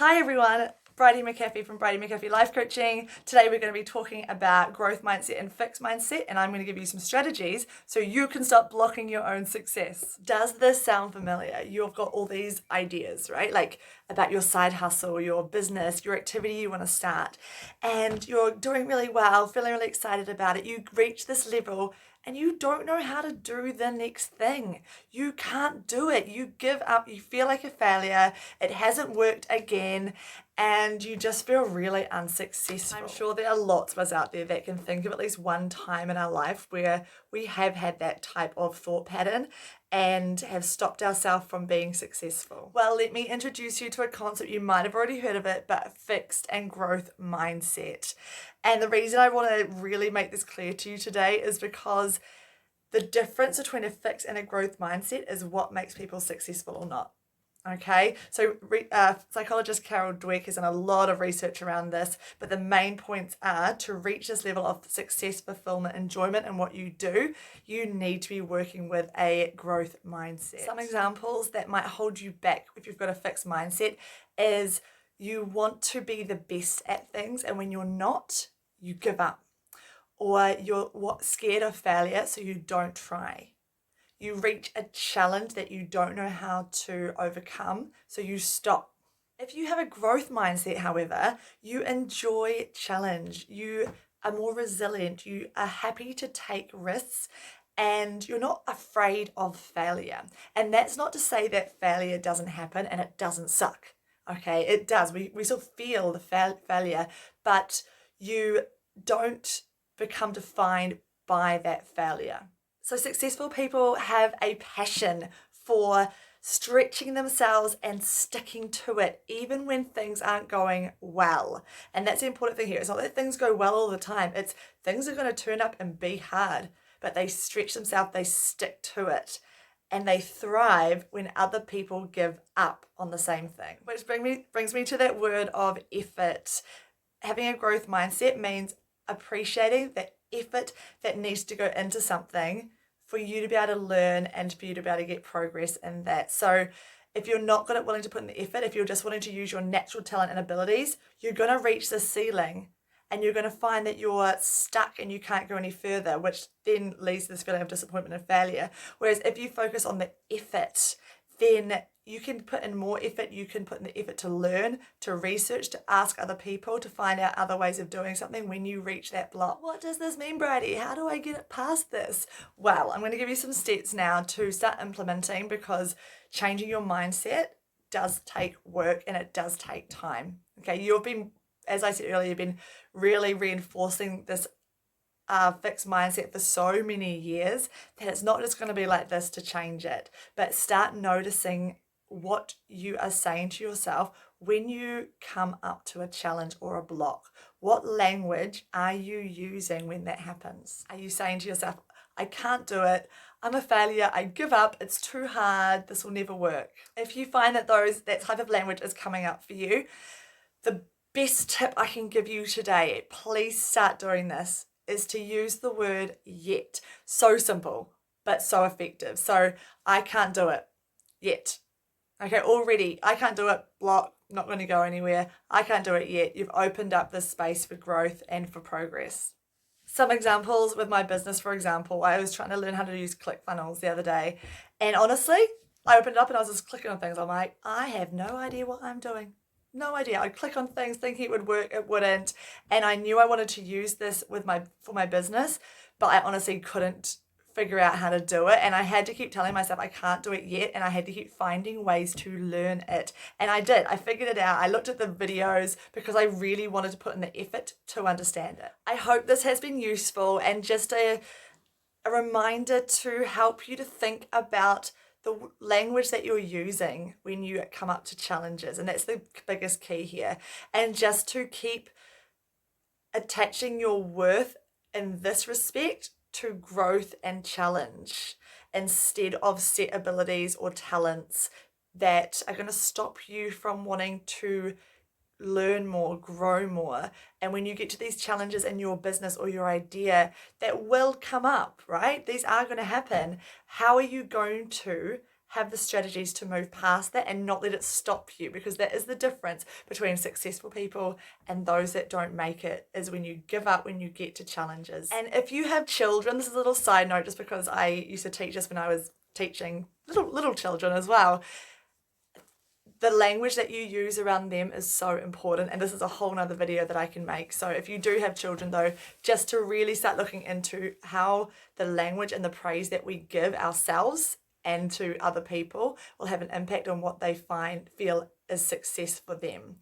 Hi everyone, Bridie McAfee from Bridie McAfee Life Coaching. Today we're going to be talking about growth mindset and fixed mindset, and I'm going to give you some strategies so you can stop blocking your own success. Does this sound familiar? You've got all these ideas, right? Like about your side hustle, your business, your activity you want to start, and you're doing really well, feeling really excited about it. You reach this level and you don't know how to do the next thing. You can't do it. You give up. You feel like a failure. It hasn't worked again. And you just feel really unsuccessful. I'm sure there are lots of us out there that can think of at least one time in our life where we have had that type of thought pattern and have stopped ourselves from being successful. Well, let me introduce you to a concept you might have already heard of it, but fixed and growth mindset. And the reason I want to really make this clear to you today is because the difference between a fixed and a growth mindset is what makes people successful or not. Okay, so psychologist Carol Dweck has done a lot of research around this, but the main points are to reach this level of success, fulfillment, enjoyment in what you do, you need to be working with a growth mindset. Some examples that might hold you back if you've got a fixed mindset is you want to be the best at things, and when you're not, you give up. Or you're scared of failure, so you don't try. You reach a challenge that you don't know how to overcome, so you stop. If you have a growth mindset, however, you enjoy challenge, you are more resilient, you are happy to take risks, and you're not afraid of failure. And that's not to say that failure doesn't happen and it doesn't suck. Okay, it does. We still feel the failure, but you don't become defined by that failure. So successful people have a passion for stretching themselves and sticking to it even when things aren't going well. And that's the important thing here. It's not that things go well all the time. It's things are going to turn up and be hard, but they stretch themselves, they stick to it, and they thrive when other people give up on the same thing. Which brings me to that word of effort. Having a growth mindset means appreciating the effort that needs to go into something for you to be able to learn and for you to be able to get progress in that. So if you're not good at willing to put in the effort, if you're just wanting to use your natural talent and abilities, you're going to reach the ceiling and you're going to find that you're stuck and you can't go any further, which then leads to this feeling of disappointment and failure. Whereas if you focus on the effort, then you can put in more effort, you can put in the effort to learn, to research, to ask other people, to find out other ways of doing something when you reach that block. What does this mean, Bridie? How do I get past this? Well, I'm going to give you some steps now to start implementing, because changing your mindset does take work and it does take time. Okay, you've been, as I said earlier, you've been really reinforcing this fixed mindset for so many years that it's not just going to be like this to change it, but start noticing what you are saying to yourself when you come up to a challenge or a block. What language are you using when that happens? Are you saying to yourself, I can't do it, I'm a failure, I give up, it's too hard, this will never work? If you find that that type of language is coming up for you, the best tip I can give you today, please start doing this, is to use the word yet. So simple, but so effective. So I can't do it yet. Okay, already, I can't do it, block, not going to go anywhere. I can't do it yet. You've opened up this space for growth and for progress. Some examples with my business, for example, I was trying to learn how to use ClickFunnels the other day. And honestly, I opened it up and I was just clicking on things. I'm like, I have no idea what I'm doing. No idea. I'd click on things thinking it would work, it wouldn't. And I knew I wanted to use this for my business, but I honestly couldn't figure out how to do it. And I had to keep telling myself I can't do it yet. And I had to keep finding ways to learn it. And I did. I figured it out. I looked at the videos because I really wanted to put in the effort to understand it. I hope this has been useful and just a reminder to help you to think about the language that you're using when you come up to challenges. And that's the biggest key here. And just to keep attaching your worth in this respect to growth and challenge instead of set abilities or talents that are going to stop you from wanting to learn more, grow more. And when you get to these challenges in your business or your idea that will come up, right? These are going to happen. How are you going to have the strategies to move past that and not let it stop you, because that is the difference between successful people and those that don't make it, is when you give up when you get to challenges. And if you have children, this is a little side note just because I used to teach this when I was teaching little children as well. The language that you use around them is so important, and this is a whole nother video that I can make. So if you do have children though, just to really start looking into how the language and the praise that we give ourselves and to other people will have an impact on what they feel is success for them.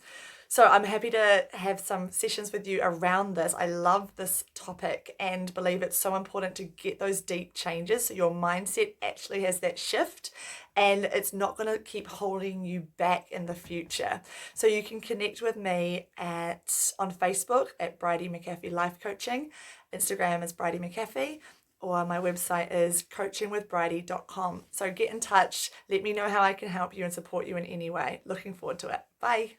So I'm happy to have some sessions with you around this. I love this topic and believe it's so important to get those deep changes so your mindset actually has that shift and it's not going to keep holding you back in the future. So you can connect with me on Facebook at Bridie McAfee Life Coaching. Instagram is Bridie McAfee. Or my website is coachingwithbridie.com. So get in touch. Let me know how I can help you and support you in any way. Looking forward to it. Bye.